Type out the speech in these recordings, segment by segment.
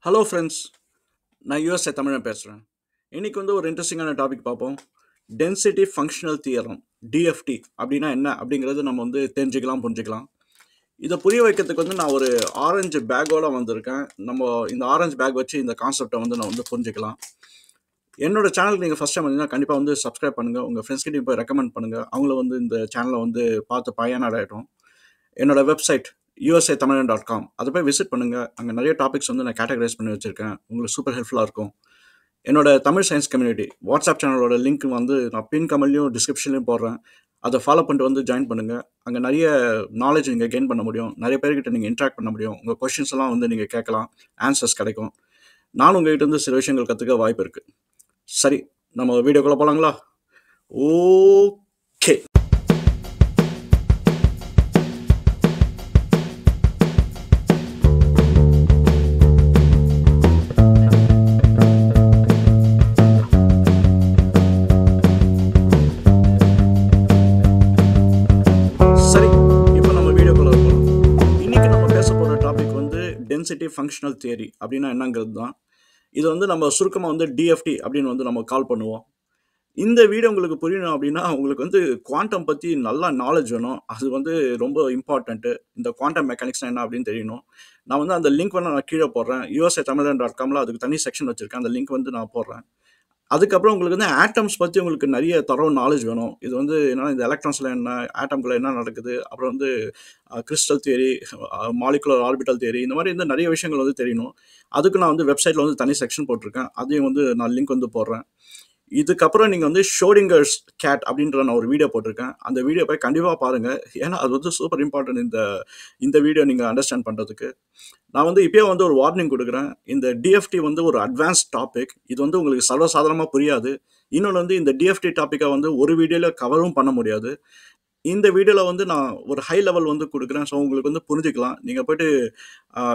Hello friends, நான் USA தமிழன் பேசுகிறேன். இன்றைக்கி ஒரு இன்ட்ரெஸ்டிங்கான டாபிக் பார்ப்போம். டென்சிட்டி ஃபங்க்ஷனல் தியரம், டிஎஃப்டி அப்படின்னா என்ன அப்படிங்கிறது நம்ம தெரிஞ்சுக்கலாம், புரிஞ்சுக்கலாம். இதை புரிய வைக்கிறதுக்கு நான் ஒரு ஆரஞ்சு பேக்கோடு வந்திருக்கேன். நம்ம இந்த ஆரஞ்சு பேக் வச்சு இந்த கான்செப்டை நான் புரிஞ்சுக்கலாம். என்னோட சேனலுக்கு நீங்கள் ஃபஸ்ட் டைம் வந்தீங்கன்னா கண்டிப்பாக சப்ஸ்கிரைப் பண்ணுங்கள். உங்கள் ஃப்ரெண்ட்ஸ்கிட்டையும் போய் ரெக்கமெண்ட் பண்ணுங்கள். அவங்கள இந்த சேனலை பார்த்து பயனடையட்டும். என்னோட வெப்சைட் usatamilian.com, அதை போய் விசிட் பண்ணுங்கள். அங்கே நிறைய டாபிக்ஸ் நான் கேட்டகரைஸ் பண்ணி வச்சுருக்கேன். உங்களுக்கு சூப்பர் ஹெல்ப்ஃபுல்லாக இருக்கும். என்னோட தமிழ் சயின்ஸ் கம்யூனிட்டி வாட்ஸ்அப் சேனலோட லிங்க் நான் பின் கமெண்ட்லையும் டிஸ்கிரிப்ஷன்லையும் போடுறேன். அதை ஃபாலோ பண்ணிட்டு ஜாயின் பண்ணுங்கள். அங்கே நிறைய நாலேஜ் நீங்கள் கெயின் பண்ண முடியும். நிறைய பேர்கிட்ட நீங்கள் இன்ட்ராக்ட் பண்ண முடியும். உங்கள் கொஷின்ஸ் எல்லாம் நீங்கள் கேட்கலாம், ஆன்சர்ஸ் கிடைக்கும். நானும் உங்கள்கிட்ட சில விஷயங்கள் கற்றுக்க வாய்ப்பு இருக்குது. சரி, நம்ம வீடியோக்குள்ளே போகலாங்களா? ஓகே. டென்சிட்டி ஃபங்க்ஷனல் தியரி அப்படின்னா என்னங்கிறது தான். இது நம்ம சுருக்கமாக டிஎஃப்டி அப்படின்னு நம்ம கால் பண்ணுவோம். இந்த வீடியோ உங்களுக்கு புரியணும் அப்படின்னா உங்களுக்கு குவாண்டம் பற்றி நல்லா நாலேஜ் வேணும். அது ரொம்ப இம்பார்ட்டண்ட்டு. இந்த குவாண்டம் மெக்கானிக்ஸ் என்ன அப்படின்னு தெரியணும். நான் அந்த லிங்க் நான் கீழே போடுறேன். usatamilian.comல அதுக்கு தனி செக்ஷன் வச்சுருக்கேன். அந்த லிங்க் நான் போடுறேன். அதுக்கப்புறம் உங்களுக்கு ஆட்டம்ஸ் பற்றி உங்களுக்கு நிறைய தரவு நாலேஜ் வேணும். இது என்னன்னா, இந்த எலக்ட்ரான்ஸில் என்ன, ஆட்டம்குள்ளே என்ன நடக்குது, அப்புறம் crystal theory, molecular orbital theory, இந்த மாதிரி நிறைய விஷயங்கள் தெரியணும். அதுக்கு நான் வெப்சைட்டில் தனி செக்ஷன் போட்டிருக்கேன். அதையும் நான் லிங்க் போடுறேன். இதுக்கப்புறம் நீங்கள் ஷோடிங்கர்ஸ் கேட் அப்படின்ற நான் ஒரு வீடியோ போட்டிருக்கேன். அந்த வீடியோ போய் கண்டிப்பாக பாருங்கள். ஏன்னா அது சூப்பர் இம்பார்ட்டன்ட் இந்த வீடியோ நீங்கள் அண்டர்ஸ்டாண்ட் பண்ணுறதுக்கு. நான் இப்போயே ஒரு வார்னிங் கொடுக்குறேன். இந்த டிஎஃப்டி ஒரு அட்வான்ஸ்ட் டாபிக். இது உங்களுக்கு சர்வசாதாரணமாக புரியாது. இன்னொன்று இந்த டிஎஃப்டி டாப்பிக்கை ஒரு வீடியோவில் கவரும் பண்ண முடியாது. இந்த வீடியோவில் நான் ஒரு ஹை லெவல் கொடுக்குறேன். ஸோ உங்களுக்கு புரிஞ்சுக்கலாம். நீங்கள் போய்ட்டு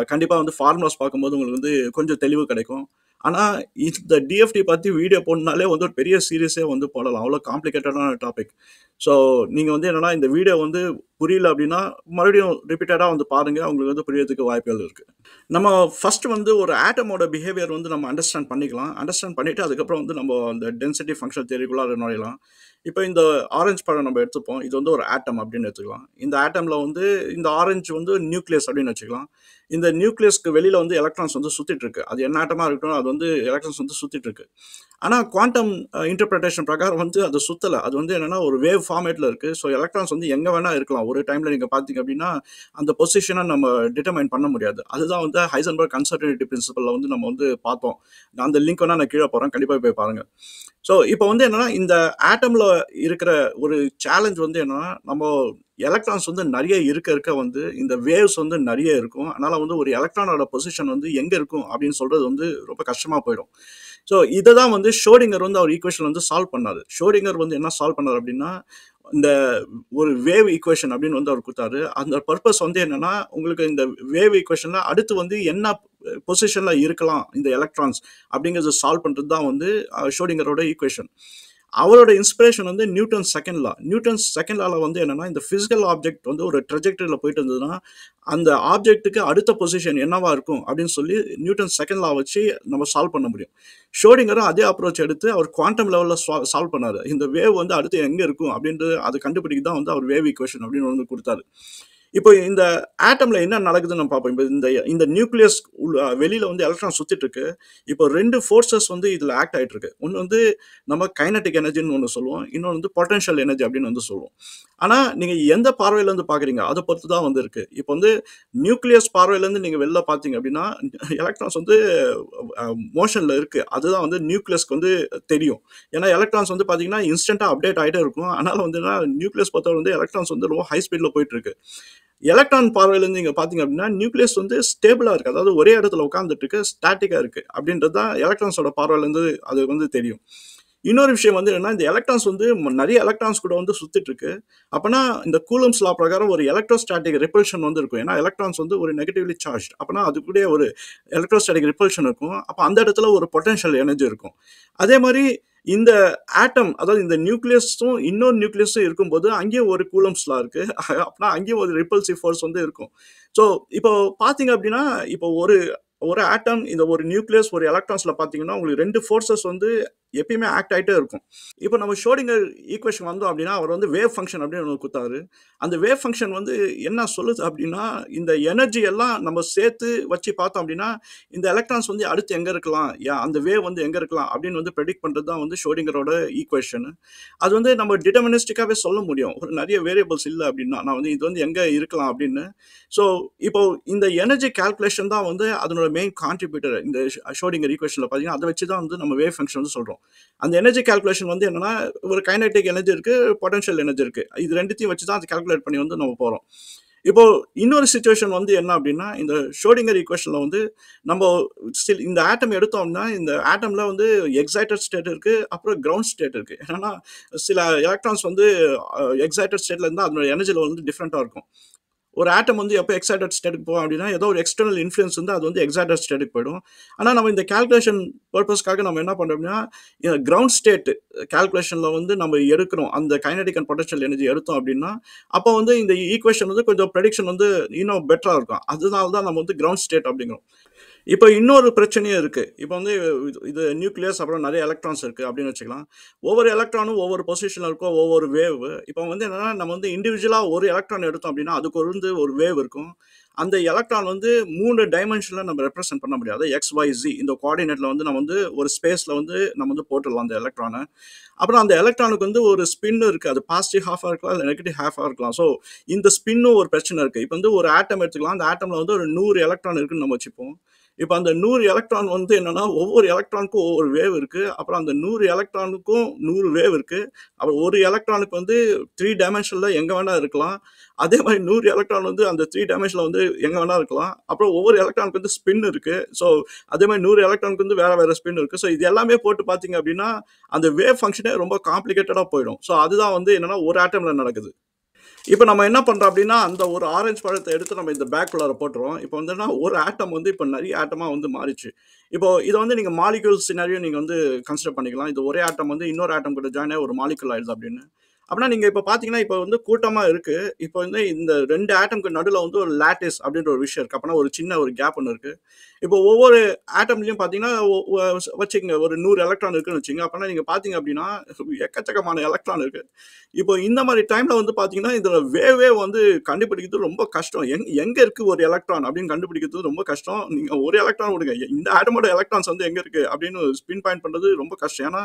கண்டிப்பாக ஃபார்முலாஸ் பார்க்கும்போது உங்களுக்கு கொஞ்சம் தெளிவு கிடைக்கும். ஆனால் இந்த டிஎஃப்டி பற்றி வீடியோ போடனாலே ஒரு பெரிய சீரியஸே போடலாம். அவ்வளோ காம்ப்ளிகேட்டடான டாபிக். ஸோ நீங்கள் என்னென்னா, இந்த வீடியோ புரியல அப்படின்னா மறுபடியும் ரிப்பீட்டடாக பாருங்கள். உங்களுக்கு புரியறதுக்கு வாய்ப்புகள் இருக்குது. நம்ம ஃபஸ்ட்டு ஒரு ஆட்டமோட பிஹேவியர் நம்ம அண்டர்ஸ்டாண்ட் பண்ணிக்கலாம். அண்டர்ஸ்டாண்ட் பண்ணிவிட்டு அதுக்கப்புறம் நம்ம அந்த டென்சிட்டி ஃபங்க்ஷன் தியரிக்குள்ளார நுழையலாம். இப்போ இந்த ஆரஞ்சு பழம் நம்ம எடுத்துப்போம். இது ஒரு ஆட்டம் அப்படின்னு எடுத்துக்கலாம். இந்த ஆட்டமில் இந்த ஆரஞ்சு நியூக்ளியஸ் அப்படின்னு வச்சுக்கலாம். இந்த நியூக்ளியஸ்க்கு வெளியில் எலக்ட்ரான்ஸ் சுற்றிட்டு இருக்கு. அது என்ன ஆட்டமாக இருக்கட்டும், அது எலக்ட்ரான்ஸ் சுற்றிட்டு இருக்கு. ஆனால் குவாண்டம் இன்டர்பிரேஷன் பிரகாரம் அது சுற்றலை. அது என்னென்னா ஒரு வேவ் ஃபார்மேட்டில் இருக்குது. ஸோ எலக்ட்ரான்ஸ் எங்கே வேணால் இருக்கலாம். ஒரு டைமில் நீங்கள் பார்த்தீங்க அப்படின்னா அந்த பொசிஷனை நம்ம டிட்டர்மைன் பண்ண முடியாது. அதுதான் ஹைசன்பர்க் அன்சர்டனிட்டி பிரின்சிபலில் நம்ம பார்த்தோம். நான் அந்த லிங்க் நான் கீழே போகிறேன். கண்டிப்பாக போய் பாருங்கள். ஸோ இப்போ என்னென்னா, இந்த ஆட்டமில் இருக்கிற ஒரு சேலஞ்ச் என்னென்னா, நம்ம எலக்ட்ரான்ஸ் நிறைய இருக்க இந்த வேவ்ஸ் நிறைய இருக்கும். அதனால் ஒரு எலக்ட்ரானோட பொசிஷன் எங்கே இருக்கும் அப்படின்னு சொல்கிறது ரொம்ப கஷ்டமாக போயிடும். ஸோ இதை தான் ஷோடிங்கர் அவர் ஈக்குவேஷன் சால்வ் பண்ணார். ஷோடிங்கர் என்ன சால்வ் பண்ணார் அப்படின்னா, இந்த ஒரு வேவ் ஈக்குவேஷன் அப்படின்னு அவர் கொடுத்தாரு. அந்த பர்பஸ் என்னென்னா, உங்களுக்கு இந்த வேவ் ஈக்குவேஷனில் அடுத்து என்ன பொசிஷனில் இருக்கலாம் இந்த எலக்ட்ரான்ஸ் அப்படிங்கிறது சால்வ் பண்ணுறது தான் ஷோடிங்கரோட ஈக்குவேஷன். அவரோட inspiration Newton second law. Newton second லாவில் என்னென்னா, இந்த ஃபிசிக்கல் ஆப்ஜெக்ட் ஒரு ட்ரெஜெக்டரியில் போயிட்டு இருந்ததுன்னா அந்த ஆப்ஜெக்ட்டுக்கு அடுத்த பொசிஷன் என்னவா இருக்கும் அப்படின்னு சொல்லி நியூட்டன் செகண்ட் லா வச்சு நம்ம சால்வ் பண்ண முடியும். ஷோடிங்கரும் அதே அப்ரோச் எடுத்து அவர் குவாண்டம் லெவலில் சால்வ் பண்ணார். இந்த வேவ் அடுத்து எங்கே இருக்கும் அப்படின்ட்டு அதை கண்டுபிடிக்க தான் அவர் வேவ் ஈக்குவேஷன் அப்படின்னு கொடுத்தாரு. இப்போ இந்த ஆட்டமில் என்ன நடக்குதுன்னு நம்ம பார்ப்போம். இப்போ இந்த நியூக்ளியஸ் வெளியில் எலக்ட்ரான் சுற்றிட்டு இருக்கு. இப்போ ரெண்டு ஃபோர்ஸஸ் இதில் ஆக்ட் ஆகிட்டு இருக்கு. ஒன்று நம்ம கைனட்டிக் எனர்ஜின்னு ஒன்று சொல்லுவோம். இன்னொன்று பொட்டன்ஷியல் எனர்ஜி அப்படின்னு சொல்லுவோம். ஆனால் நீங்கள் எந்த பார்வையிலேருந்து பார்க்குறீங்க அதை பொறுத்து தான் இருக்கு. இப்போ நியூக்ளியஸ் பார்வையிலேருந்து நீங்கள் வெளில பார்த்தீங்க அப்படின்னா எலக்ட்ரான்ஸ் மோஷனில் இருக்குது. அதுதான் நியூக்ளியஸ்க்கு தெரியும். ஏன்னா எலக்ட்ரான்ஸ் பார்த்தீங்கன்னா இன்ஸ்டண்ட்டாக அப்டேட் ஆகிட்டே இருக்கும். அதனால் நியூக்ளியஸ் பொறுத்தவரை எலக்ட்ரான்ஸ் ரொம்ப ஹை ஸ்பீடில் போயிட்டு இருக்கு. எலக்ட்ரான் பார்வையிலேருந்து நீங்கள் பார்த்தீங்க அப்படின்னா நியூக்ளியஸ் ஸ்டேபிளாக இருக்குது. அதாவது ஒரே இடத்துல உட்காந்துட்டு இருக்கு, ஸ்டாட்டிக்காக இருக்குது அப்படின்றது தான் எலக்ட்ரான்ஸோட பார்வையிலேருந்து அது தெரியும். இன்னொரு விஷயம் என்னன்னா, இந்த எலக்ட்ரான்ஸ் நிறைய எலக்ட்ரான்ஸ் கூட சுற்றிட்டு இருக்கு. அப்போனா இந்த கூலம்ஸ் லா பிரகாரம் ஒரு எலக்ட்ரோஸ்டாட்டிக் ரிப்பல்ஷன் இருக்கும். ஏன்னா எலக்ட்ரான்ஸ் ஒரு நெகட்டிவ்லி சார்ஜ். அப்போனா அதுக்குள்ளே ஒரு எலக்ட்ரோஸ்டாட்டிக் ரிப்பல்ஷன் இருக்கும். அப்போ அந்த இடத்துல ஒரு பொட்டன்ஷியல் எனர்ஜி இருக்கும். அதே மாதிரி இந்த ஆட்டம், அதாவது இந்த நியூக்ளியஸும் இன்னொரு நியூக்ளியஸும் இருக்கும்போது அங்கேயும் ஒரு கூலம்ஸ் லா இருக்கு. அப்படின்னா அங்கேயும் ஒரு ரிப்பல்சிவ் ஃபோர்ஸ் இருக்கும். ஸோ இப்போ பார்த்தீங்க அப்படின்னா, இப்போ ஒரு ஒரு ஆட்டம், இந்த ஒரு நியூக்ளியஸ், ஒரு எலக்ட்ரான்ஸ்ல பார்த்தீங்கன்னா, உங்களுக்கு 2 ஃபோர்ஸஸ் வந்து எப்பயுமே ஆக்ட் ஆயிட்டே இருக்கும். இப்ப நம்ம ஷ்ரோடிங்கர் ஈக்குவேஷன் வந்தோம் அப்டின்னா, அவர் வந்து வேவ் ஃபங்ஷன் அப்டின்னு ஒண்ணு குடுத்தாரு. அந்த வேவ் ஃபங்ஷன் வந்து என்ன சொல்லுது அப்டின்னா, இந்த எனர்ஜி எல்லாம் நம்ம சேர்த்து வச்சு பார்த்தோம் அப்டின்னா, இந்த எலக்ட்ரான்ஸ் வந்து அடுத்து எங்க இருக்கலாம்? அந்த வேவ் வந்து எங்க இருக்கலாம்? அப்டின்னு வந்து பிரெடிக்ட் பண்றது தான் வந்து ஷ்ரோடிங்கரோட ஈக்குவேஷன். அது வந்து நம்ம டிட்டர்மினிஸ்டிக்காவே சொல்ல முடியும். ஒரு நெறைய வேரியபிள்ஸ் இல்ல அப்டின்னா, நான் வந்து இது வந்து எங்க இருக்கலாம் அப்டின்னு. ஸோ, இப்போ இந்த எனர்ஜி கால்குலேஷன் தான் வந்து அதனோட மெயின் கான்ட்ரிபியூட்டர். இந்த ஷ்ரோடிங்கர் ஈக்குவேஷன்ல பார்த்தீங்கன்னா, அத வச்சு தான் வந்து நம்ம வேவ் ஃபங்ஷன் வந்து சொல்றோம். அந்த எனர்ஜி கால்குலேஷன் வந்து என்னன்னா, ஒரு கைனடிக் எனர்ஜி இருக்கு, பொட்டன்ஷியல் எனர்ஜி இருக்கு. இது 2த்தையும் வச்சு தான் அத கால்குலேட் பண்ணி வந்து நம்ம போறோம். இப்போ இன்னொரு சிச்சுவேஷன் வந்து என்ன அப்டின்னா, இந்த ஷ்ரோடிங்கர் ஈக்குவேஷன்ல வந்து நம்ம ஸ்டில் இந்த ஆட்டம் எடுத்தோம்னா, இந்த ஆட்டம்ல வந்து எக்ஸைட்டட் ஸ்டேட் இருக்கு, அப்புறம் கிரவுண்ட் ஸ்டேட் இருக்கு. என்னன்னா, சில எலக்ட்ரான்ஸ் வந்து எக்ஸைட்டட் ஸ்டேட்ல இருந்தா அதனோட எனர்ஜி லெவல் வந்து டிஃபரெண்ட்டா இருக்கும். ஒரு ஆட்டம் வந்து எப்போ எக்ஸைட்டட் ஸ்டேட்டுக்கு போகும் அப்படின்னா, ஏதோ ஒரு எக்ஸ்டர்னல் இன்ஃப்ளூயன்ஸ் வந்து அது வந்து எக்ஸைட்டட் ஸ்டேட்டுக்கு போயிடும். ஆனா, நம்ம இந்த கால்குலேஷன் பர்ப்பஸ்க்காக நம்ம என்ன பண்றோம் அப்படின்னா, கிரவுண்ட் ஸ்டேட் கால்குலேஷன்ல வந்து நம்ம எடுக்கிறோம். அந்த கைனடிக் அண்ட் பொட்டன்ஷியல் எனர்ஜி எடுத்தோம் அப்படின்னா, அப்போ வந்து இந்த ஈக்குவேஷன் வந்து கொஞ்சம் ப்ரெடிக்ஷன் வந்து இன்னும் பெட்டரா இருக்கும். அதனால தான் நம்ம வந்து கிரவுண்ட் ஸ்டேட் அப்படிங்கிறோம். இப்ப இன்னொரு பிரச்சனையும் இருக்கு. இப்ப வந்து இது நியூக்ளியஸ் அப்புறம் நெறைய எலக்ட்ரான்ஸ் இருக்கு அப்படின்னு வச்சுக்கலாம். ஒவ்வொரு எலக்ட்ரானும் ஒவ்வொரு பொசிஷன்ல இருக்கும். ஒவ்வொரு வேவ். இப்ப வந்து என்னன்னா, நம்ம வந்து இண்டிவிஜுவலா ஒரு எலக்ட்ரான் எடுத்தோம் அப்படின்னா, அதுக்கு வந்து ஒரு வேவ் இருக்கும். அந்த எலக்ட்ரான் வந்து 3 டைமென்ஷன்ல நம்ம ரெப்ரசன்ட் பண்ண முடியாது. எக்ஸ், ஒய், இசட் இந்த கோஆர்டினேட்ல வந்து நம்ம வந்து ஒரு ஸ்பேஸ்ல வந்து நம்ம வந்து போட்டுடலாம் அந்த எலக்ட்ரான. அப்புறம் அந்த எலக்ட்ரானுக்கு வந்து ஒரு ஸ்பின் இருக்கு. அது பாசிட்டிவ் ஹாஃபா இருக்கலாம், இல்ல நெகட்டிவ் ஹாஃபா இருக்கலாம். ஸோ இந்த ஸ்பின்னும் ஒரு பிரச்சனை இருக்கு. இப்ப வந்து ஒரு ஆட்டம் எடுத்துக்கலாம். அந்த ஆட்டம்ல வந்து ஒரு 100 எலக்ட்ரான் இருக்குன்னு நம்ம வச்சுப்போம். இப்ப அந்த 100 எலக்ட்ரான் வந்து என்னன்னா, ஒவ்வொரு எலக்ட்ரானுக்கும் ஒவ்வொரு வேவ் இருக்கு. அப்புறம் அந்த 100 எலக்ட்ரானுக்கும் 100 வேவ் இருக்கு. அப்புறம் ஒரு எலக்ட்ரானுக்கு வந்து 3 டைமென்ஷன்ல எங்க வேணா இருக்கலாம். அதே மாரி 100 எலக்ட்ரான் வந்து அந்த 3 டைமென்ஷன்ல வந்து எங்க வேணா இருக்கலாம். அப்புறம் ஒவ்வொரு எலக்ட்ரானுக்கு வந்து ஸ்பின் இருக்கு. ஸோ அதே மாரி 100 எலக்ட்ரானுக்கு வந்து வேற வேற ஸ்பின் இருக்கு. ஸோ இது எல்லாமே போட்டு பார்த்தீங்க அப்டின்னா, அந்த வேவ் ஃபங்ஷனே ரொம்ப காம்ப்ளிகேட்டடா போயிடும். ஸோ அதுதான் வந்து என்னன்னா, ஒரு ஆட்டம்ல நடக்குது. இப்ப நம்ம என்ன பண்றோம் அப்டின்னா, அந்த ஒரு ஆரஞ்சு பழத்த எடுத்து நம்ம இந்த பேக் குள்ளார போட்டுருவோம். இப்ப வந்துன்னா ஒரு ஆட்டம் வந்து இப்ப நெறைய ஆட்டமா வந்து மாறிச்சு. இப்போ இத வந்து நீங்க மாலிக்யூல் சினாரியோ நீங்க வந்து கன்சிடர் பண்ணிக்கலாம். இது ஒரே ஆட்டம் வந்து இன்னொரு ஆட்டம் கூட ஜாயின் ஆயி ஒரு மாலிக்யூல் ஆயிடுது அப்டின்னு. அப்பனா நீங்க இப்ப பார்த்தீங்கன்னா, இப்ப வந்து கூட்டமா இருக்கு. இப்ப வந்து இந்த 2 ஆட்டம்க்கு நடுவுல வந்து ஒரு லாட்டிஸ் அப்டின்ற ஒரு விஷயம் இருக்கு. அப்பனா ஒரு சின்ன ஒரு கேப் ஒண்ணு இருக்கு. இப்போ ஒவ்வொரு ஆட்டம்லயும் பார்த்தீங்கன்னா, ஒ ஒ வச்சுக்கங்க ஒரு 100 எலக்ட்ரான் இருக்குன்னு வச்சுக்கங்க. அப்பனா நீங்க பார்த்தீங்க அப்டின்னா, எக்கச்சக்கமான எலக்ட்ரான் இருக்கு. இப்போ இந்த மாரி டைம்ல வந்து பார்த்தீங்கன்னா, இதுல வேவே வந்து கண்டுபிடிக்கிறது ரொம்ப கஷ்டம். எங்க இருக்கு ஒரு எலக்ட்ரான் அப்படின்னு கண்டுபிடிக்கிறது ரொம்ப கஷ்டம். நீங்க ஒரு எலக்ட்ரான் விடுங்க. இந்த ஆட்டமோட எலக்ட்ரான்ஸ் வந்து எங்க இருக்கு அப்படின்னு ஸ்பின் பாயிண்ட் பண்றது ரொம்ப கஷ்டம். ஏன்னா,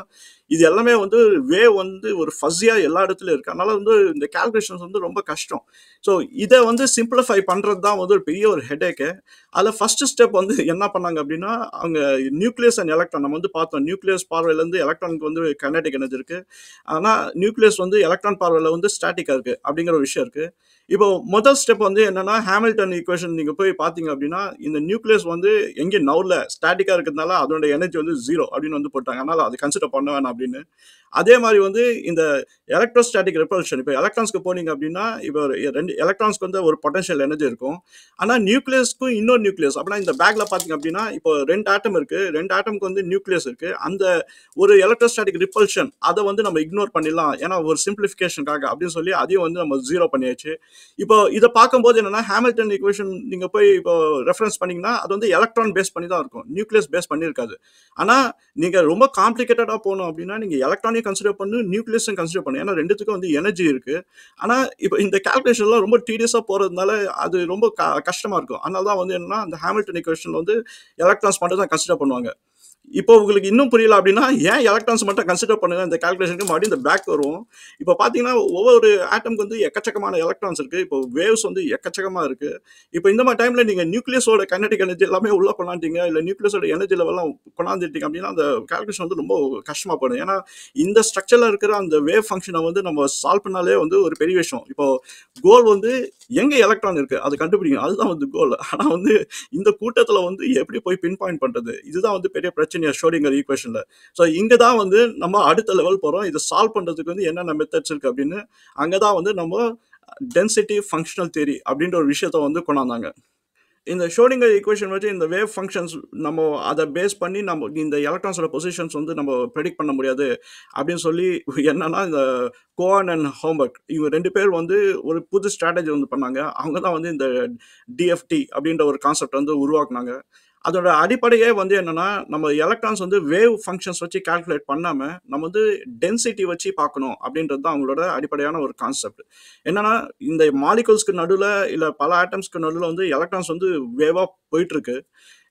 இது எல்லாமே வந்து வேவ் வந்து ஒரு ஃபஸியா எல்லா இடத்துலயும் இருக்கு. அதனால வந்து இந்த கால்குலேஷன்ஸ் வந்து ரொம்ப கஷ்டம். ஸோ இத வந்து சிம்ப்ளிஃபை பண்றது தான் வந்து ஒரு பெரிய ஒரு ஹெடேக்கு. அதுல ஃபர்ஸ்ட் ஸ்டெப் வந்து என்ன பண்ணாங்க அப்படின்னா, அவங்க நியூக்ளியஸ் அண்ட் எலக்ட்ரான் நம்ம வந்து பார்த்தோம். நியூக்ளியஸ் பார்வையிலருந்து எலக்ட்ரானுக்கு வந்து கைனடிக் எனர்ஜி இருக்கு. ஆனா, நியூக்ளியஸ் வந்து எலக்ட்ரான் பார்வையில வந்து ஸ்டாட்டிக்கா இருக்கு. அப்படிங்கிற ஒரு விஷயம் இருக்கு. இப்போ முதல் ஸ்டெப் வந்து என்னன்னா, ஹாமில்டன் ஈக்குவேஷன் நீங்க போய் பார்த்தீங்க அப்படின்னா, இந்த நியூக்ளியஸ் வந்து எங்கேயும் நவுரல. ஸ்டாட்டிக்கா இருக்கிறதுனால அதோட எனர்ஜி வந்து 0 அப்படின்னு வந்து போட்டாங்க. அதனால அத கன்சிடர் பண்ண வேணாம் அப்படின்னு. அதே மாரி வந்து இந்த எலக்ட்ரோஸ்டாட்டிக் ரிப்பல்ஷன் இப்ப எலக்ட்ரான்ஸ்க்கு போனீங்க அப்படின்னா, இப்ப 2 எலக்ட்ரான்ஸ்க்கு வந்து ஒரு பொட்டன்ஷியல் எனர்ஜி இருக்கும். ஆனா நியூக்ளியஸ்க்கும் இன்னொரு நியூக்ளியஸ் அப்பனா இந்த பேக்ல பார்த்தீங்க அப்படின்னா, இப்போ 2 ஆட்டம் இருக்கு. 2 ஆட்டம்க்கு வந்து நியூக்ளியஸ் இருக்கு. அந்த ஒரு எலக்ட்ரோஸ்டாட்டிக் ரிப்பல்ஷன் அத வந்து நம்ம இக்னோர் பண்ணிடலாம். ஏன்னா ஒரு சிம்ப்ளிஃபிகேஷனுக்காக அப்படின்னு சொல்லி அதையும் வந்து நம்ம 0 பண்ணியாச்சு. இப்போ இத பார்க்கும்போது என்னன்னா, ஹாமில்டன் ஈக்குவேஷன் நீங்க போய் இப்போ ரெஃபரன்ஸ் பண்ணீங்கன்னா, அது வந்து எலக்ட்ரான் பேஸ் பண்ணி தான் இருக்கும். நியூக்ளியஸ் பேஸ் பண்ணியிருக்காது. ஆனா, நீங்க ரொம்ப காம்ப்ளிகேட்டடா போணும் அப்படின்னா, நீங்க எலக்ட்ரானையும் கன்சிடர் பண்ணணும், நியூக்ளியஸும் கன்சிடர் பண்ணணும். ஏன்னா 2த்துக்கும் வந்து எனர்ஜி இருக்கு. ஆனா, இப்ப இந்த கால்குலேஷன்லாம் ரொம்ப டீடியஸா போறதுனால, அது ரொம்ப கஷ்டமா இருக்கும். அதனால தான் வந்து என்னன்னா, அந்த ஹாமில்டன் ஈக்குவேஷன்ல வந்து எலக்ட்ரான்ஸ் மட்டும் தான் கன்சிடர் பண்ணுவாங்க. இப்போ உங்களுக்கு இன்னும் புரியல அப்படின்னா, ஏன் எலக்ட்ரான்ஸ் மட்டும் கன்சிடர் பண்ணுங்க இந்த கால்குலேஷனுக்கு மறுபடியும் இந்த பேக் வருவோம். இப்போ பார்த்தீங்கன்னா, ஒவ்வொரு ஆட்டம்க்கு வந்து எக்கச்சக்கமான எலக்ட்ரான்ஸ் இருக்கு. இப்போ வேவ்ஸ் வந்து எக்கச்சக்கமா இருக்கு. இப்போ இந்த மாரி டைம்ல நீங்க நியூக்ளியஸோட கைனடிக் எனர்ஜி எல்லாமே உள்ள கொண்டாந்துட்டீங்க, இல்ல நியூக்ளியஸோட எனர்ஜி லெவல்லாம் கொண்டாந்துட்டீங்க அப்படின்னா, அந்த கால்குலேஷன் வந்து ரொம்ப கஷ்டமா போயிடும். ஏன்னா, இந்த ஸ்ட்ரக்சர்ல இருக்கிற அந்த வேவ் ஃபங்ஷன வந்து நம்ம சால்வ் பண்ணாலே வந்து ஒரு பெரிய விஷயம். இப்போ கோல் வந்து எங்க எலக்ட்ரான் இருக்கு? அத கண்டுபிடிக்கணும். அதுதான் வந்து கோல். ஆனா வந்து இந்த கூட்டத்துல வந்து எப்படி போய் பின் பாயிண்ட் பண்றது? இதுதான் வந்து பெரிய பிரச்சனையா ஷ்ரோடிங்கர் ஈக்குவேஷன்ல. ஸோ இங்க தான் வந்து நம்ம அடுத்த லெவல் போறோம். இத சால்வ் பண்றதுக்கு வந்து என்னென்ன மெத்தட்ஸ் இருக்கு அப்படின்னு, அங்க தான் வந்து நம்ம டென்சிட்டி ஃபங்ஷனல் தியரி அப்படின்ற ஒரு விஷயத்த வந்து கொண்டாந்தாங்க. இந்த ஷ்ரோடிங்கர் ஈக்குவேஷன் வச்சு இந்த வேவ் ஃபங்ஷன்ஸ் நம்ம அத பேஸ் பண்ணி நம்ம இந்த எலக்ட்ரான்ஸோட பொசிஷன்ஸ் வந்து நம்ம பிரெடிக்ட் பண்ண முடியாது அப்படின்னு சொல்லி என்னன்னா, இந்த கோஹன் அண்ட் ஹோம்பர்க் இவங்க 2 பேர் வந்து ஒரு புது ஸ்ட்ராட்டஜி வந்து பண்ணாங்க. அவங்க தான் வந்து இந்த டிஎஃப்டி அப்படின்ற ஒரு கான்செப்ட் வந்து உருவாக்குனாங்க. அதோட அடிப்படையே வந்து என்னன்னா, நம்ம எலக்ட்ரான்ஸ் வந்து வேவ் ஃபங்ஷன்ஸ் வச்சு கால்குலேட் பண்ணாம, நம்ம வந்து டென்சிட்டி வச்சு பார்க்கணும் அப்படின்றது தான் அவங்களோட அடிப்படையான ஒரு கான்செப்ட். என்னன்னா, இந்த மாலிக்யூல்ஸ்க்கு நடுவுல இல்ல பல ஆட்டம்ஸ்க்கு நடுவுல வந்து எலக்ட்ரான்ஸ் வந்து வேவா போயிட்டுருக்கு.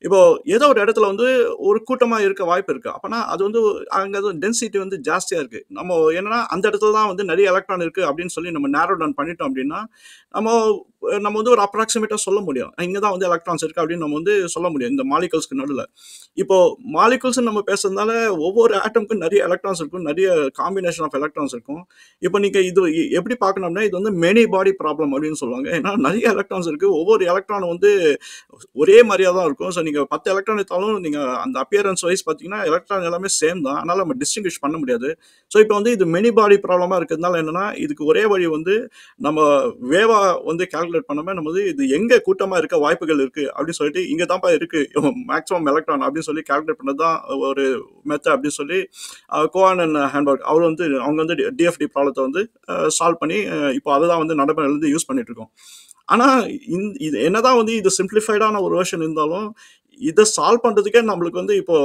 இப்போ ஏதோ ஒரு இடத்துல வந்து ஒரு கூட்டமா இருக்க வாய்ப்பு இருக்கு. அப்பன்னா அது வந்து அங்க டென்சிட்டி வந்து ஜாஸ்தியா இருக்கு. நம்ம என்னன்னா அந்த இடத்துல தான் வந்து நெறைய எலக்ட்ரான் இருக்கு அப்படின்னு சொல்லி நம்ம நேரோ டவுன் பண்ணிட்டோம் அப்படின்னா, நம்ம நம்ம வந்து ஒரு அப்ராக்ஸிமேட்டா சொல்ல முடியும். இங்க தான் வந்து எலக்ட்ரான்ஸ் இருக்கு அப்படின்னு நம்ம வந்து சொல்ல முடியும். இந்த மாலிக்யூல்ஸ்க்கு நடுவுல. இப்போ மாலிக்யூல்ஸ்ன்னு நம்ம பேசுறதுனால ஒவ்வொரு ஆட்டம்க்கும் நெறைய எலக்ட்ரான்ஸ் இருக்கும். நெறைய காம்பினேஷன் ஆஃப் எலக்ட்ரான்ஸ் இருக்கும். இப்போ நீங்க இது எப்படி பார்க்கணும்னா, இது வந்து மெனி பாடி ப்ராப்ளம் அப்படின்னு சொல்லுவாங்க. ஏன்னா நெறைய எலக்ட்ரான்ஸ் இருக்கு. ஒவ்வொரு எலக்ட்ரானும் வந்து ஒரே மாரியா தான் இருக்கும். ஸோ நீங்க 10 எலக்ட்ரான் எடுத்தாலும் நீங்க அந்த அப்பியரன்ஸ் வைஸ் பார்த்தீங்கன்னா, எலக்ட்ரான் எல்லாமே சேம் தான். அதனால நம்ம டிஸ்டிங்கிஷ் பண்ண முடியாது. ஸோ இப்போ வந்து இது மெனி பாடி ப்ராப்ளமா இருக்கிறதுனால என்னன்னா, இதுக்கு ஒரே வழி வந்து நம்ம வேவா வந்து கால்குலேட் பண்ணாம நம்ம வந்து இது எங்க கூட்டமா இருக்க வாய்ப்புகள் இருக்கு அப்படின்னு சொல்லிட்டு, இங்க தான்ப்பா இருக்கு மேக்ஸிமம் எலக்ட்ரான் அப்படின்னு சொல்லி கால்குலேட் பண்ணது தான் ஒரு மெத்தட் அப்படின்னு சொல்லி கோவான் அண்ட் ஹேன்பர்க் அவர் வந்து அவங்க வந்து டிஎஃப்டி ப்ராப்ளத்தை வந்து சால்வ் பண்ணி இப்போ அதை தான் வந்து நடைமுறையில் வந்து யூஸ் பண்ணிட்டு இருக்கோம். ஆனா, இது என்னதான் வந்து இது சிம்ப்ளிஃபைடான ஒரு வெர்ஷன் இருந்தாலும், இத சால்வ் பண்றதுக்கே நம்மளுக்கு வந்து இப்போ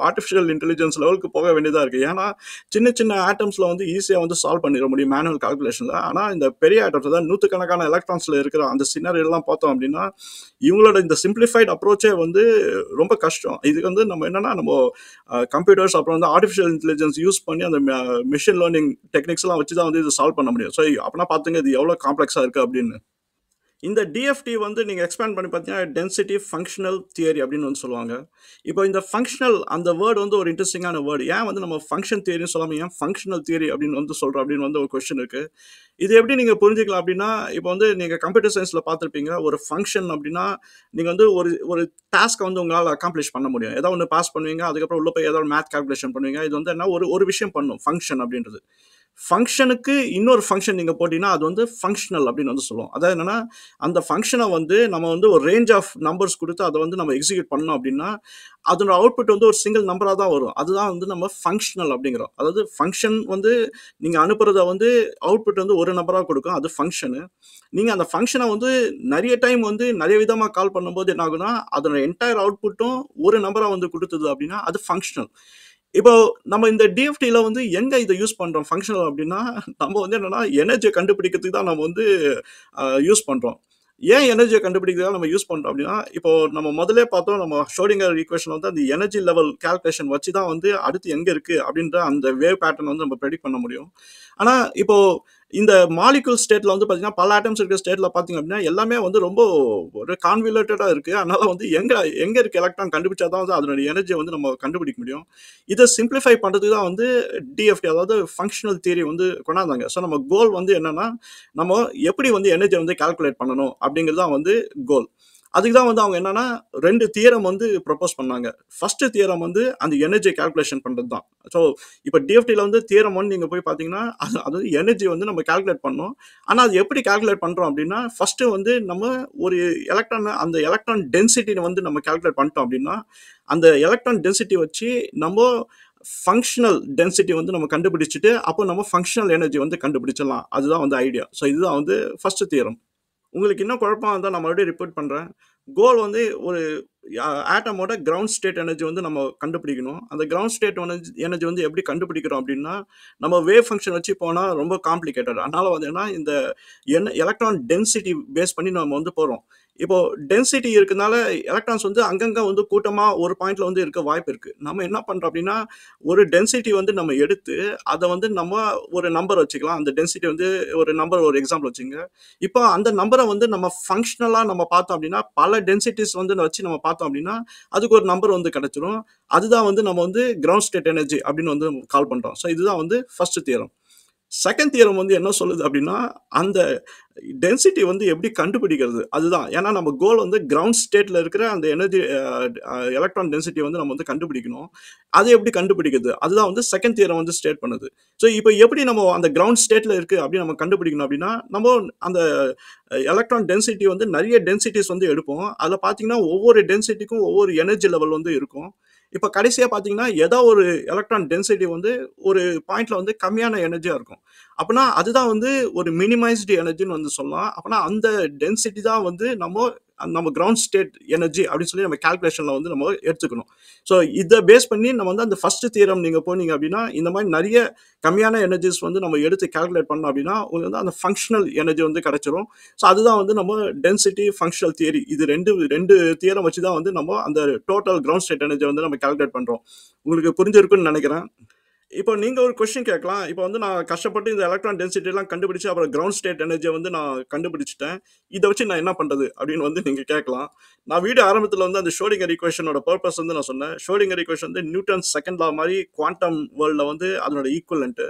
ஆர்டிஃபிஷியல் இன்டெலிஜென்ஸ் லெவலுக்கு போக வேண்டியதா இருக்கு. ஏன்னா, சின்ன சின்ன ஆட்டம்ஸ்ல வந்து ஈஸியா வந்து சால்வ் பண்ணிற முடியும் மேனுவல் கால்குலேஷன்ல. ஆனா, இந்த பெரிய ஆட்டம்ஸ் அதாவது நூத்துக்கணக்கான எலக்ட்ரான்ஸ்ல இருக்கிற அந்த சினாரியோலாம் பார்த்தோம் அப்படின்னா, இவங்களோட இந்த சிம்ப்ளிஃபைட் அப்ரோச்சே வந்து ரொம்ப கஷ்டம். இதுக்கு வந்து நம்ம என்னன்னா, நம்ம கம்ப்யூட்டர்ஸ் அப்புறம் வந்து ஆர்டிஃபிஷியல் இன்டெலிஜென்ஸ் யூஸ் பண்ணி அந்த மெஷின் லேர்னிங் டெக்னிக்ஸ்லாம் வச்சு தான் வந்து இத சால்வ் பண்ண முடியும். ஸோ, அப்பனா பார்த்துங்க இது எவ்வளோ காம்ப்ளெக்ஸா இருக்கு அப்படின்னு. இந்த டிஎஃப்டி வந்து நீங்க எக்ஸ்பேண்ட் பண்ணி பார்த்தீங்கன்னா, டென்சிட்டி ஃபங்ஷனல் தியரி அப்படின்னு வந்து சொல்லுவாங்க. இப்போ இந்த ஃபங்ஷனல் அந்த வேர்ட் வந்து ஒரு இன்ட்ரஸ்டிங்கான வேர்ட். ஏன் வந்து நம்ம ஃபங்ஷன் தியரின்னு சொல்லாம ஏன் ஃபங்ஷனல் தியரி அப்படின்னு வந்து சொல்றோம் அப்படின்னு வந்து ஒரு கொஸ்டின் இருக்கு. இது எப்படி நீங்க புரிஞ்சுக்கலாம் அப்படின்னா, இப்போ வந்து நீங்க கம்ப்யூட்டர் சயின்ஸ்ல பார்த்திருப்பீங்க. ஒரு ஃபங்ஷன் அப்படின்னா, நீங்க வந்து ஒரு ஒரு டாஸ்க்க வந்து உங்களால அக்காம்ப்ளிஷ் பண்ண முடியும். ஏதோ ஒண்ணு பாஸ் பண்ணுவீங்க. அதுக்கப்புறம் உள்ள போய் ஏதோ ஒரு மேத் கால்குலேஷன் பண்ணுவீங்க. இது வந்து என்ன ஒரு ஒரு விஷயம் பண்ணும் ஃபங்ஷன் அப்படின்றது. ஃபங்ஷனுக்கு இன்னொரு ஃபங்ஷன் நீங்க போட்டீங்கன்னா, அது வந்து ஃபங்ஷனல் அப்படின்னு வந்து சொல்லுவோம். அதாவது என்னன்னா, அந்த ஃபங்ஷன வந்து நம்ம வந்து ஒரு ரேஞ்ச் ஆஃப் நம்பர்ஸ் குடுத்து அத வந்து நம்ம எக்ஸிக்யூட் பண்ணோம் அப்படின்னா, அதோட அவுட்புட் வந்து ஒரு சிங்கிள் நம்பரா தான் வரும். அதுதான் வந்து நம்ம ஃபங்ஷனல் அப்படிங்கிறோம். அதாவது ஃபங்ஷன் வந்து நீங்க அனுப்புறத வந்து அவுட்புட் வந்து ஒரு நம்பரா குடுக்கும். அது ஃபங்ஷனு. நீங்க அந்த ஃபங்ஷன வந்து நெறைய டைம் வந்து நெறைய விதமா கால் பண்ணும்போது என்ன ஆகும்னா, அதோட என்டையர் அவுட்புட்டும் ஒரு நம்பரா வந்து குடுத்தது அப்படின்னா, அது ஃபங்ஷனல். இப்போ நம்ம இந்த டிஎஃப்டில வந்து எங்க இத யூஸ் பண்றோம் ஃபங்ஷனல் அப்டின்னா, நம்ம வந்து என்னன்னா எனர்ஜிய கண்டுபிடிக்கிறதுக்கு தான் நம்ம வந்து யூஸ் பண்றோம். ஏன் எனர்ஜிய கண்டுபிடிக்கிறதுக்காக நம்ம யூஸ் பண்றோம் அப்டின்னா, இப்போ நம்ம முதல்லயே பார்த்தோம் நம்ம ஷ்ரோடிங்கர் ஈக்குவேஷன் வந்து அந்த எனர்ஜி லெவல் கால்குலேஷன் வச்சு தான் வந்து அடுத்து எங்க இருக்கு அப்டின்ற அந்த வேவ் பேட்டர்ன் வந்து நம்ம பிரெடிக்ட் பண்ண முடியும். ஆனா, இப்போ இந்த மாலிக்யூல் ஸ்டேட்ல வந்து பார்த்தீங்கன்னா, பல ஆட்டம்ஸ் இருக்கிற ஸ்டேட்ல பார்த்தீங்க அப்டின்னா, எல்லாமே வந்து ரொம்ப ஒரு கான்வல்யூட்டடா இருக்கு. அதனால வந்து எங்க எங்க இருக்க எலக்ட்ரான் கண்டுபிடிச்சா தான் வந்து அதனுடைய எனர்ஜிய வந்து நம்ம கண்டுபிடிக்க முடியும். இத சிம்ப்ளிஃபை பண்றதுக்கு தான் வந்து டிஎஃப்டி அதாவது ஃபங்ஷனல் தியரி வந்து கொண்டாந்தாங்க. ஸோ நம்ம கோல் வந்து என்னன்னா, நம்ம எப்படி வந்து எனர்ஜிய வந்து கால்குலேட் பண்ணணும் அப்படிங்கிறது தான் வந்து கோல். அதுக்கு தான் வந்து அவங்க என்னன்னா 2 தியரம் வந்து ப்ரொபோஸ் பண்ணாங்க. ஃபர்ஸ்ட் தியரம் வந்து அந்த எனர்ஜிய கால்குலேஷன் பண்றது தான். ஸோ இப்ப டிஎஃப்டில வந்து தியரம் 1 நீங்க போய் பார்த்தீங்கன்னா, அது எனர்ஜி வந்து நம்ம கால்குலேட் பண்ணணும். ஆனா அது எப்படி கால்குலேட் பண்றோம் அப்படின்னா, ஃபர்ஸ்ட் வந்து நம்ம ஒரு அந்த எலக்ட்ரான் டென்சிட்டிய வந்து நம்ம கால்குலேட் பண்ணிட்டோம் அப்படின்னா, அந்த எலக்ட்ரான் டென்சிட்டி வச்சு நம்ம ஃபங்ஷனல் டென்சிட்டி வந்து நம்ம கண்டுபிடிச்சுட்டு, அப்போ நம்ம ஃபங்ஷனல் எனர்ஜி வந்து கண்டுபிடிச்சிடலாம். அதுதான் வந்து ஐடியா. ஸோ இதுதான் வந்து ஃபர்ஸ்ட் தியரம். உங்களுக்கு இன்னும் குழப்பமா இருந்தா நான் மறுபடியும் ரிப்பீட் பண்றேன். கோல் வந்து ஒரு ஆட்டமோட கிரவுண்ட் ஸ்டேட் எனர்ஜி வந்து நம்ம கண்டுபிடிக்கணும். அந்த கிரவுண்ட் ஸ்டேட் எனர்ஜி வந்து எப்படி கண்டுபிடிக்கிறோம் அப்படின்னா, நம்ம வேவ் ஃபங்ஷன் வச்சு போனா ரொம்ப காம்ப்ளிகேட்டட். அதனால வந்து என்ன இந்த எலக்ட்ரான் டென்சிட்டி பேஸ் பண்ணி நம்ம வந்து போறோம். இப்போ டென்சிட்டி இருக்கனால எலக்ட்ரான்ஸ் வந்து அங்கங்க வந்து கூட்டமா ஒரு பாயிண்ட்ல வந்து இருக்க வாய்ப்பு இருக்கு. நம்ம என்ன பண்றோம் அப்படின்னா, ஒரு டென்சிட்டி வந்து நம்ம எடுத்து, அத வந்து நம்ம ஒரு நம்பர் வச்சுக்கலாம். அந்த டென்சிட்டி வந்து ஒரு நம்பர் ஒரு எக்ஸாம்பிள் வச்சுக்கங்க. இப்போ அந்த நம்பர வந்து நம்ம ஃபங்ஷனலா நம்ம பார்த்தோம் அப்படின்னா, பல டென்சிட்டிஸ் வந்து வச்சு நம்ம பார்த்தோம் அப்படின்னா, அதுக்கு ஒரு நம்பர் வந்து கிடைச்சிரும். அதுதான் வந்து நம்ம வந்து கிரவுண்ட் ஸ்டேட் எனர்ஜி அப்படின்னு வந்து கால் பண்றோம். ஸோ இதுதான் வந்து ஃபர்ஸ்ட் தியரம். செகண்ட் தியரம் வந்து என்ன சொல்லுது அப்படின்னா, அந்த டென்சிட்டி வந்து எப்படி கண்டுபிடிக்கிறது? அதுதான். ஏன்னா நம்ம கோல் வந்து கிரவுண்ட் ஸ்டேட்ல இருக்கிற அந்த எனர்ஜி எலக்ட்ரான் டென்சிட்டிய வந்து நம்ம வந்து கண்டுபிடிக்கணும். அது எப்படி கண்டுபிடிக்கிறது? அதுதான் வந்து செகண்ட் தியரம் வந்து ஸ்டேட் பண்ணுது. ஸோ இப்ப எப்படி நம்ம அந்த கிரவுண்ட் ஸ்டேட்ல இருக்கு அப்படின்னு நம்ம கண்டுபிடிக்கணும் அப்படின்னா, நம்ம அந்த எலக்ட்ரான் டென்சிட்டி வந்து நெறைய டென்சிட்டிஸ் வந்து எடுப்போம். அதுல பார்த்தீங்கன்னா, ஒவ்வொரு டென்சிட்டிக்கும் ஒவ்வொரு எனர்ஜி லெவல் வந்து இருக்கும். இப்ப கடைசியா பார்த்தீங்கன்னா, ஏதோ ஒரு எலக்ட்ரான் டென்சிட்டி வந்து ஒரு பாயிண்ட்ல வந்து கம்மியான எனர்ஜியா இருக்கும். அப்பன்னா அதுதான் வந்து ஒரு மினிமைஸ்டு எனர்ஜின்னு வந்து சொல்லலாம். அப்பன்னா அந்த டென்சிட்டி தான் வந்து நம்ம நம்ம கிரவுண்ட் ஸ்டேட் எனர்ஜி அப்படின்னு சொல்லி நம்ம கால்குலேஷன்ல வந்து நம்ம எடுத்துக்கணும். ஸோ இதை பேஸ் பண்ணி நம்ம வந்து அந்த ஃபர்ஸ்ட் தியரம் நீங்க போனீங்க அப்படின்னா இந்த மாதிரி நிறைய கம்மியான எனர்ஜிஸ் வந்து நம்ம எடுத்து கால்குலேட் பண்ணோம் அப்படின்னா உங்களுக்கு வந்து அந்த ஃபங்க்ஷனல் எனர்ஜி வந்து கிடைச்சிரும். ஸோ அதுதான் வந்து நம்ம டென்சிட்டி ஃபங்க்ஷனல் தியரி, இது ரெண்டு ரெண்டு தியரம் வச்சு தான் வந்து நம்ம அந்த டோட்டல் கிரவுண்ட் ஸ்டேட் எனர்ஜி வந்து நம்ம கால்குலேட் பண்றோம். உங்களுக்கு புரிஞ்சிருக்குன்னு நினைக்கிறேன். இப்போ நீங்க ஒரு கொஸ்டின் கேட்கலாம். இப்போ வந்து நான் கஷ்டப்பட்டு இந்த எலக்ட்ரான் டென்சிட்டி எல்லாம் கண்டுபிடிச்சு அப்புறம் கிரவுண்ட் ஸ்டேட் எனர்ஜியை வந்து நான் கண்டுபிடிச்சிட்டேன். இதை வச்சு நான் என்ன பண்றது அப்படின்னு வந்து நீங்க கேட்கலாம். நான் வீடியோ ஆரம்பத்தில் வந்து அந்த ஷோடிங்கர் ஈக்குவேஷனோட பர்பஸ் வந்து நான் சொன்னேன். ஷோடிங்கர் ஈக்குவேஷன் வந்து நியூட்டன் செகண்ட் லா மாதிரி குவாண்டம் வேர்ல்டில் வந்து அதனோட ஈக்குவலண்ட்.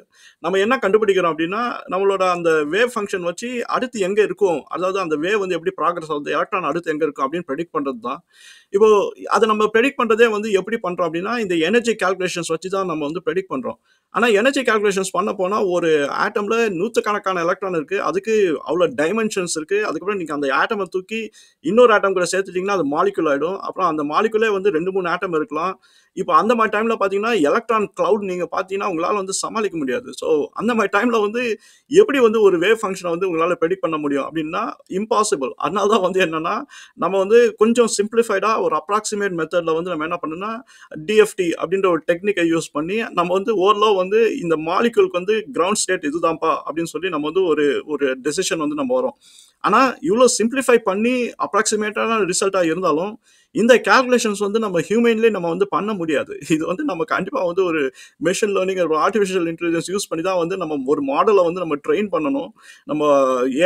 நம்ம என்ன கண்டுபிடிக்கிறோம் அப்படின்னா நம்மளோட அந்த வேவ் ஃபங்க்ஷன் வச்சு அடுத்து எங்க இருக்கும், அதாவது அந்த வேவ் வந்து எப்படி ப்ராக்ரஸ் ஆகுது, எலக்ட்ரான் அடுத்து எங்க இருக்கும் அப்படின்னு ப்ரெடிக்ட் பண்றது தான். இப்போ அதை நம்ம ப்ரெடிக்ட் பண்றதே வந்து எப்படி பண்றோம் அப்படின்னா இந்த எனர்ஜி கால்குலேஷன்ஸ் வச்சு தான் நம்ம வந்து ப்ரெடிக்ட் பண்றோம். ஆனா எனர்ஜி கால்குலேஷன்ஸ் பண்ண போனா ஒரு ஆட்டம்ல நூற்றுக்கணக்கான எலக்ட்ரான் இருக்கு, அதுக்கு அவ்வளோ டைமென்ஷன்ஸ் இருக்கு. அதுக்கப்புறம் நீங்க அந்த ஆட்டமை தூக்கி இன்னொரு ஆட்டம் கூட சேர்த்துட்டீங்கன்னா அது மாலிகுல் ஆயிடும். அப்புறம் அந்த மாலிகுலே வந்து 2-3 ஆட்டம் இருக்கலாம். இப்போ அந்த மாதிரி டைம்ல பாத்தீங்கன்னா எலக்ட்ரான் கிளவுட் நீங்க பாத்தீங்கன்னா உங்களால வந்து சமாளிக்க முடியாது. ஸோ அந்த மாதிரி டைம்ல வந்து எப்படி வந்து ஒரு வேவ் ஃபங்க்ஷனை வந்து உங்களால ப்ரெடிக்ட் பண்ண முடியும் அப்படின்னா இம்பாசிபிள். அதனால தான் வந்து என்னன்னா நம்ம வந்து கொஞ்சம் சிம்பிளிஃபைடா ஒரு அப்ராக்சிமேட் மெத்தட்ல வந்து நம்ம என்ன பண்ணணும்னா டிஎஃப்டி அப்படின்ற ஒரு டெக்னிக்கை யூஸ் பண்ணி நம்ம வந்து ஓரளவு வந்து இந்த மாலிகுலுக்கு வந்து கிரவுண்ட் ஸ்டேட் இதுதான்ப்பா அப்படின்னு சொல்லி நம்ம வந்து ஒரு ஒரு டெசிஷன் வந்து நம்ம வரோம். ஆனா இவ்வளோ சிம்பிளிஃபை பண்ணி அப்ராக்சிமேட்டான ரிசல்ட்டா இருந்தாலும் இந்த கால்குலேஷன்ஸ் வந்து நம்ம ஹியூமன்லேயே நம்ம வந்து பண்ண முடியாது. இது வந்து நம்ம கண்டிப்பா வந்து ஒரு machine learning artificial intelligence use பண்ணி தான் வந்து நம்ம ஒரு மாடலை வந்து நம்ம ட்ரெயின் பண்ணணும். நம்ம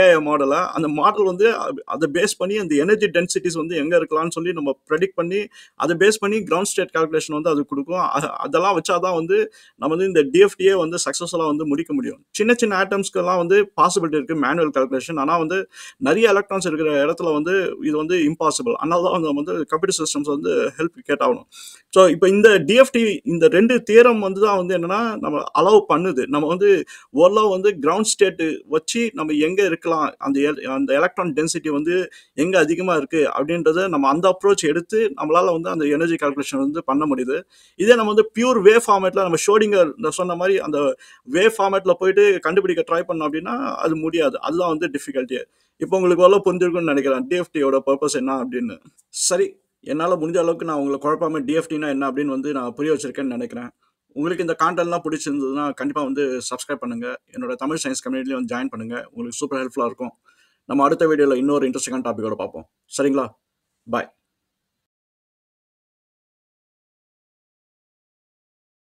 ஏஐ மாடலை அந்த மாடல் வந்து அதை பேஸ் பண்ணி அந்த எனர்ஜி டென்சிட்டிஸ் வந்து எங்க இருக்கலாம்னு சொல்லி நம்ம ப்ரெடிக்ட் பண்ணி அதை பேஸ் பண்ணி கிரவுண்ட் ஸ்டேட் கால்குலேஷன் வந்து அது கொடுக்கும். அதெல்லாம் வச்சாதான் வந்து நம்ம வந்து இந்த டிஎஃப்டியே வந்து சக்ஸஸ்ஃபுல்லாக வந்து முடிக்க முடியும். சின்ன சின்ன ஆட்டம்ஸ்க்கெல்லாம் வந்து பாசிபிலிட்டி இருக்கு மேனுவல் கால்குலேஷன். ஆனால் வந்து நிறைய எலக்ட்ரான்ஸ் இருக்கிற இடத்துல வந்து இது வந்து இம்பாசிபிள். அதனால தான் நம்ம வந்து கம்ப்யூட்டர் சிஸ்டம்ஸ் வந்து ஹெல்ப் கேட்டாகணும். ஸோ இப்போ இந்த டிஎஃப்டி இந்த ரெண்டு தியரம் வந்து தான் வந்து என்னன்னா நம்ம அலோவ் பண்ணுது. நம்ம வந்து ஓரளவு வந்து கிரவுண்ட் ஸ்டேட் வச்சு நம்ம எங்க இருக்கலாம், அந்த எலக்ட்ரான் டென்சிட்டி வந்து எங்க அதிகமா இருக்கு அப்படின்றத நம்ம அந்த அப்ரோச் எடுத்து நம்மளால வந்து அந்த எனர்ஜி கால்குலேஷன் வந்து பண்ண முடியுது. இதே நம்ம வந்து பியூர் வே ஃபார்மேட்ல நம்ம ஷோடிங்கர் சொன்ன மாதிரி அந்த வே ஃபார்மேட்ல போயிட்டு கண்டுபிடிக்க ட்ரை பண்ணோம் அப்படின்னா அது முடியாது. அதுதான் வந்து டிஃபிகல்ட்டியே. இப்போ உங்களுக்கு எவ்வளோ புரிஞ்சிருக்குன்னு நினைக்கிறேன் டிஎஃப்டியோட பர்பஸ் என்ன அப்படின்னு. சரி, என்னால் முடிஞ்ச அளவுக்கு நான் உங்களை குழப்பாம டிஎஃப்டினா என்ன அப்படின்னு வந்து நான் புரிய வச்சிருக்கேன்னு நினைக்கிறேன். உங்களுக்கு இந்த கான்டென்ட்லாம் பிடிச்சிருந்ததுன்னா கண்டிப்பாக வந்து சப்ஸ்கிரைப் பண்ணுங்க. என்னோட தமிழ் சயின்ஸ் கம்யூனிட்டியில் வந்து ஜாயின் பண்ணுங்க. உங்களுக்கு சூப்பர் ஹெல்ப்ஃபுல்லாக இருக்கும். நம்ம அடுத்த வீடியோவில் இன்னொரு இன்ட்ரெஸ்டிங்கான டாப்பிக்கோட பார்ப்போம். சரிங்களா? பாய்.